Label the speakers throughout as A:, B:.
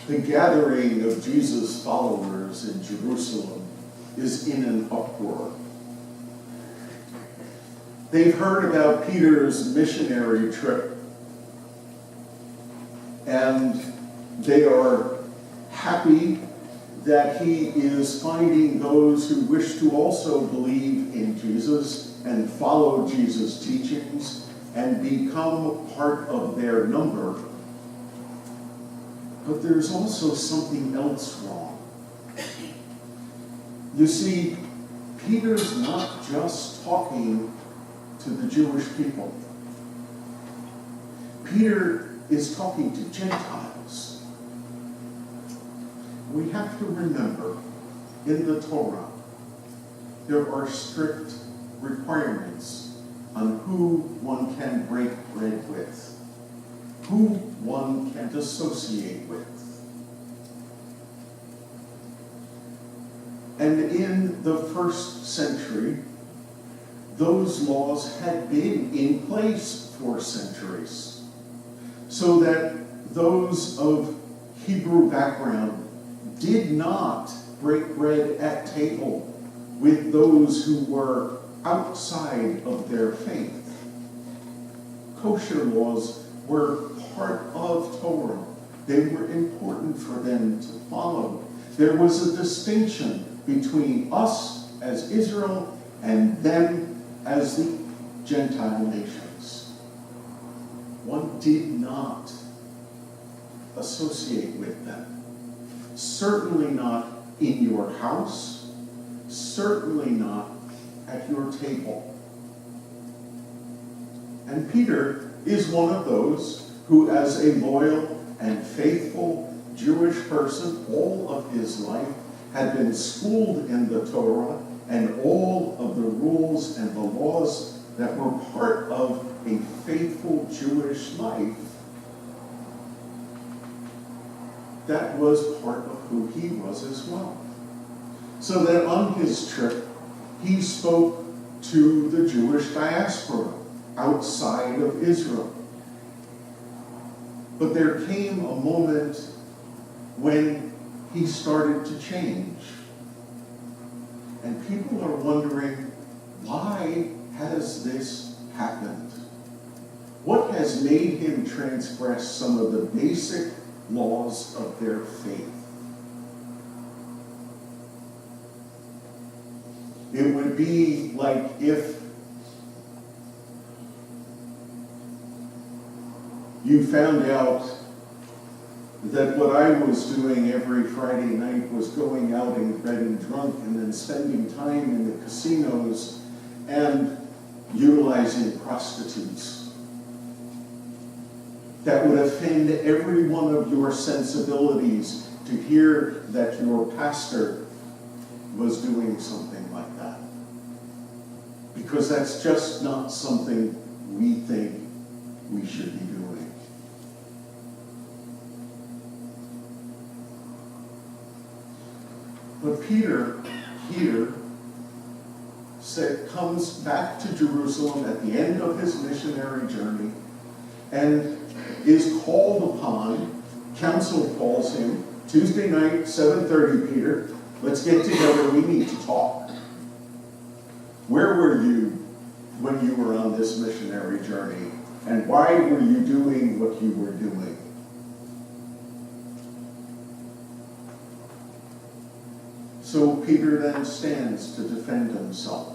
A: The gathering of Jesus' followers in Jerusalem is in an uproar. They've heard about Peter's missionary trip, and they are happy that he is finding those who wish to also believe in Jesus and follow Jesus' teachings and become part of their number. But there's also something else wrong. You see, Peter's not just talking to the Jewish people. Peter is talking to Gentiles. We have to remember, in the Torah, there are strict requirements on who one can break bread with, who one can associate with. And in the first century, those laws had been in place for centuries, so that those of Hebrew background did not break bread at table with those who were outside of their faith. Kosher laws were part of Torah. They were important for them to follow. There was a distinction between us as Israel and them as the Gentile nations. One did not associate with them. Certainly not in your house, certainly not at your table. And Peter is one of those who, as a loyal and faithful Jewish person all of his life, had been schooled in the Torah and all of the rules and the laws that were part of a faithful Jewish life. That was part of who he was as well. So that on his trip, he spoke to the Jewish diaspora outside of Israel. But there came a moment when he started to change. And people are wondering, why has this happened? What has made him transgress some of the basic laws of their faith? It would be like if you found out that what I was doing every Friday night was going out and getting drunk and then spending time in the casinos and utilizing prostitutes. That would offend every one of your sensibilities to hear that your pastor was doing something like that. Because that's just not something we think we should be doing. But Peter here comes back to Jerusalem at the end of his missionary journey and is called upon. Council calls him, Tuesday night, 7:30, Peter, let's get together, we need to talk. Where were you when you were on this missionary journey? And why were you doing what you were doing? So Peter then stands to defend himself.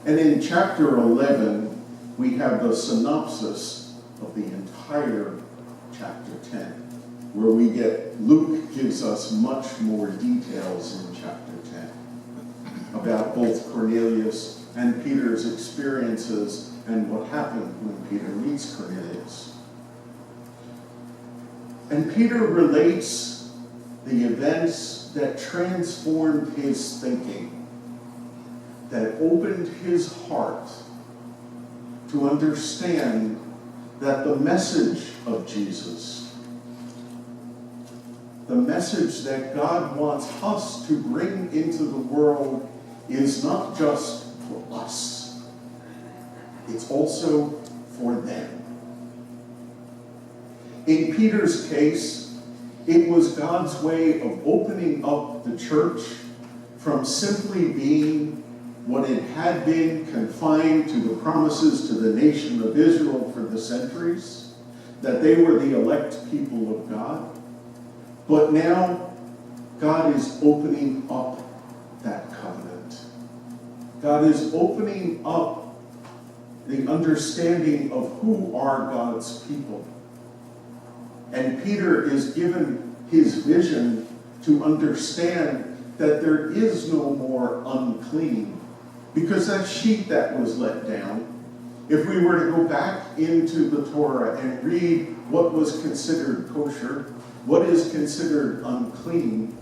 A: And in chapter 11, we have the synopsis of the entire chapter 10, where Luke gives us much more details in chapter 10 about both Cornelius and Peter's experiences and what happened when Peter meets Cornelius. And Peter relates the events that transformed his thinking, that opened his heart to understand that the message of Jesus, the message that God wants us to bring into the world, is not just for us, it's also for them. In Peter's case, It was God's way of opening up the church from simply being what it had been, confined to the promises to the nation of Israel for the centuries, that they were the elect people of God. But now, God is opening up that covenant. God is opening up the understanding of who are God's people. And Peter is given his vision to understand that there is no more unclean. Because that sheet that was let down, if we were to go back into the Torah and read what was considered kosher, what is considered unclean,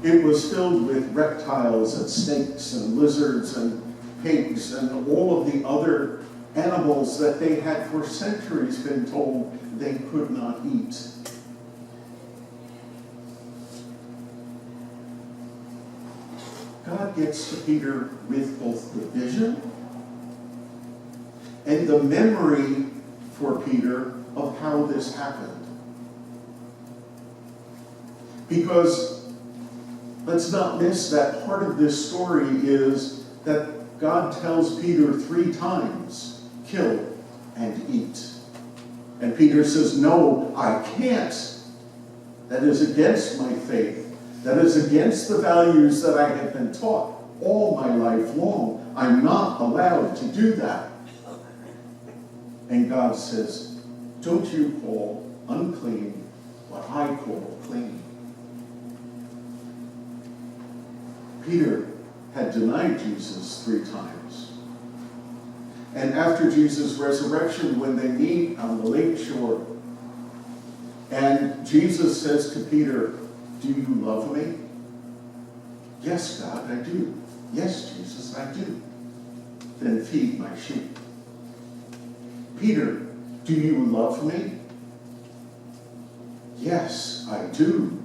A: it was filled with reptiles and snakes and lizards and pigs and all of the other animals that they had for centuries been told they could not eat. God gets to Peter with both the vision and the memory for Peter of how this happened. Because let's not miss that part of this story is that God tells Peter 3 times, kill and eat. And Peter says, no, I can't. That is against my faith. That is against the values that I have been taught all my life long. I'm not allowed to do that. And God says, don't you call unclean what I call clean. Peter had denied Jesus 3 times. And after Jesus' resurrection, when they meet on the lake shore, and Jesus says to Peter, do you love me? Yes, God, I do. Yes, Jesus, I do. Then feed my sheep. Peter, do you love me? Yes, I do.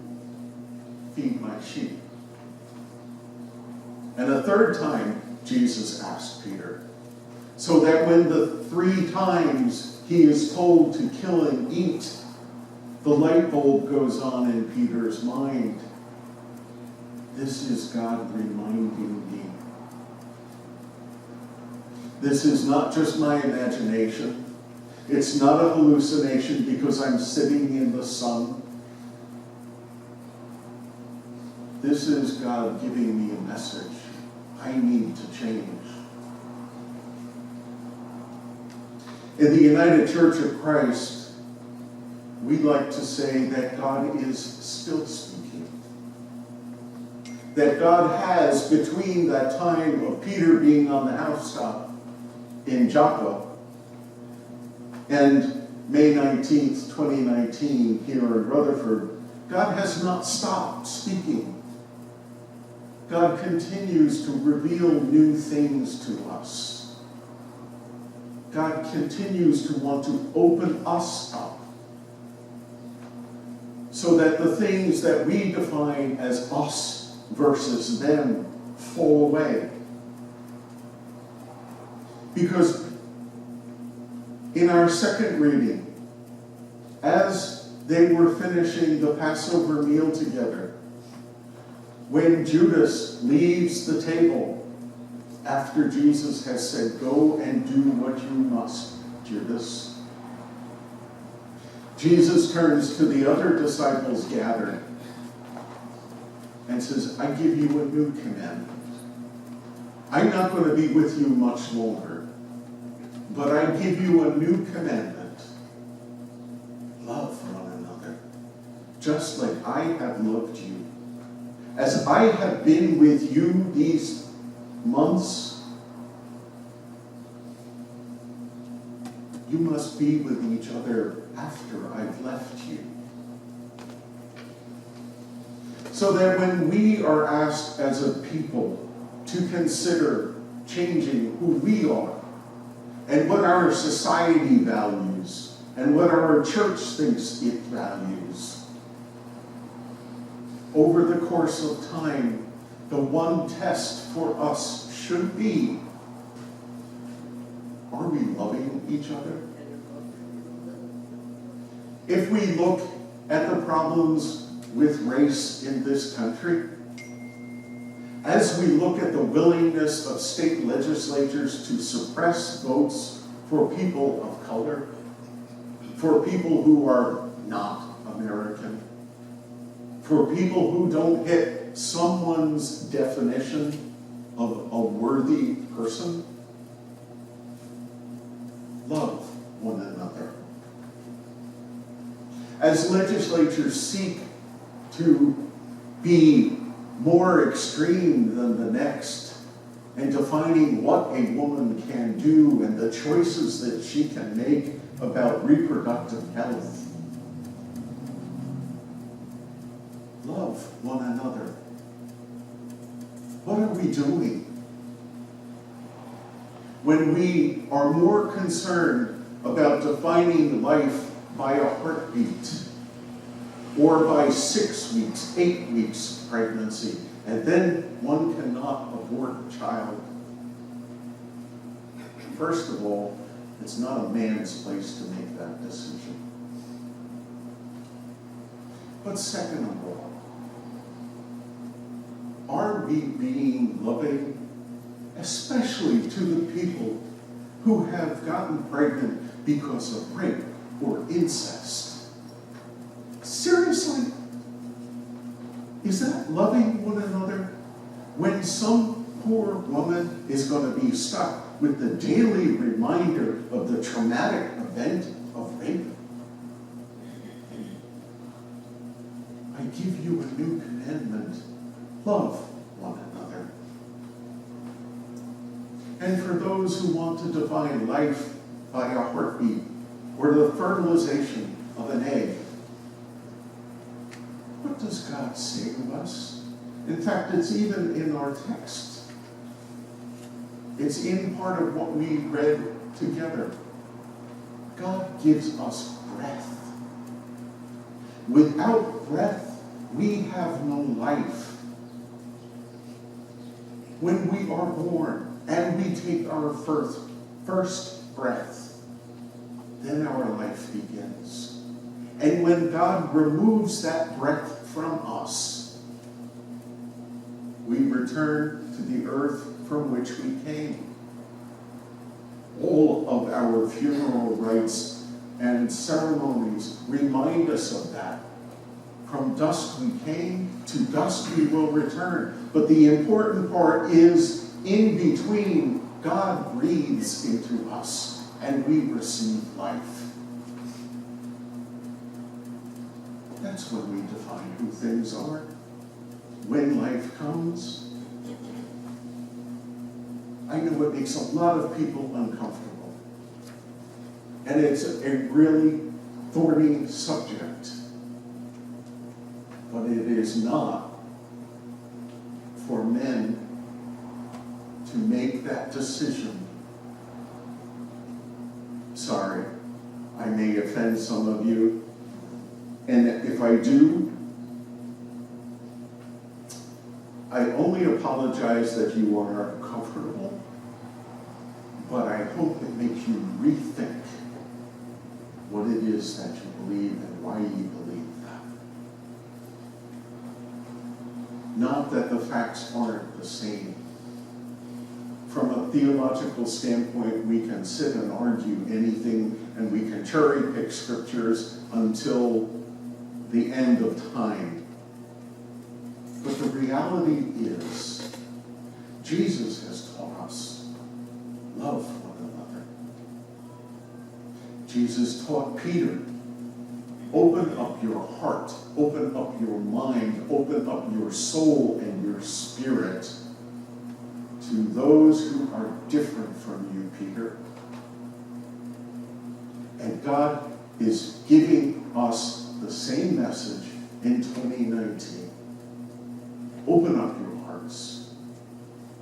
A: Feed my sheep. And a 3rd time, Jesus asked Peter, so that when the 3 times he is told to kill and eat, the light bulb goes on in Peter's mind. This is God reminding me. This is not just my imagination. It's not a hallucination because I'm sitting in the sun. This is God giving me a message. I need to change. In the United Church of Christ, we like to say that God is still speaking. That God has, between that time of Peter being on the housetop in Joppa and May 19th, 2019, here in Rutherford, God has not stopped speaking. God continues to reveal new things to us. God continues to want to open us up so that the things that we define as us versus them fall away. Because in our second reading, as they were finishing the Passover meal together, when Judas leaves the table after Jesus has said, go and do what you must, Judas, Jesus turns to the other disciples gathered and says, I give you a new commandment. I'm not going to be with you much longer, but I give you a new commandment. Love one another, just like I have loved you. As I have been with you these months, you must be with each other after I've left you. So that when we are asked as a people to consider changing who we are and what our society values and what our church thinks it values, over the course of time, the one test for us should be, are we loving each other? If we look at the problems with race in this country? As we look at the willingness of state legislatures to suppress votes for people of color, for people who are not American, for people who don't hit someone's definition of a worthy person, love one another. As legislatures seek to be more extreme than the next and defining what a woman can do and the choices that she can make about reproductive health, love one another. What are we doing when we are more concerned about defining life by a heartbeat or by 6 weeks, 8 weeks pregnancy, and then one cannot abort a child? First of all, it's not a man's place to make that decision. But second of all, are we being loving, especially to the people who have gotten pregnant because of rape or incest? Seriously? Is that loving one another when some poor woman is going to be stuck with the daily reminder of the traumatic event of rape? I give you a new commandment: love one another. And for those who want to define life by a heartbeat or the fertilization of an egg, what does God say to us? In fact, it's even in our text. It's in part of what we read together. God gives us breath. Without breath, we have no life. When we are born and we take our first breath, then our life begins. And when God removes that breath from us, we return to the earth from which we came. All of our funeral rites and ceremonies remind us of that. From dust we came, to dust we will return. But the important part is, in between, God breathes into us and we receive life. That's when we define who things are. When life comes, I know it makes a lot of people uncomfortable. And it's a really thorny subject. But it is not for men to make that decision. Sorry, I may offend some of you. And if I do, I only apologize that you are uncomfortable, but I hope it makes you rethink what it is that you believe and why you believe that. Not that the facts aren't the same. From a theological standpoint, we can sit and argue anything, and we can cherry pick scriptures until the end of time. But the reality is, Jesus has taught us, love one another. Jesus taught Peter, open up your heart, open up your mind, open up your soul and your spirit to those who are different from you, Peter. And God is giving us the same message in 2019. Open up your hearts,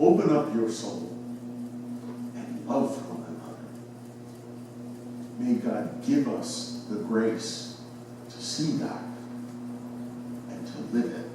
A: open up your soul, and love one another. May God give us the grace to see that and to live it.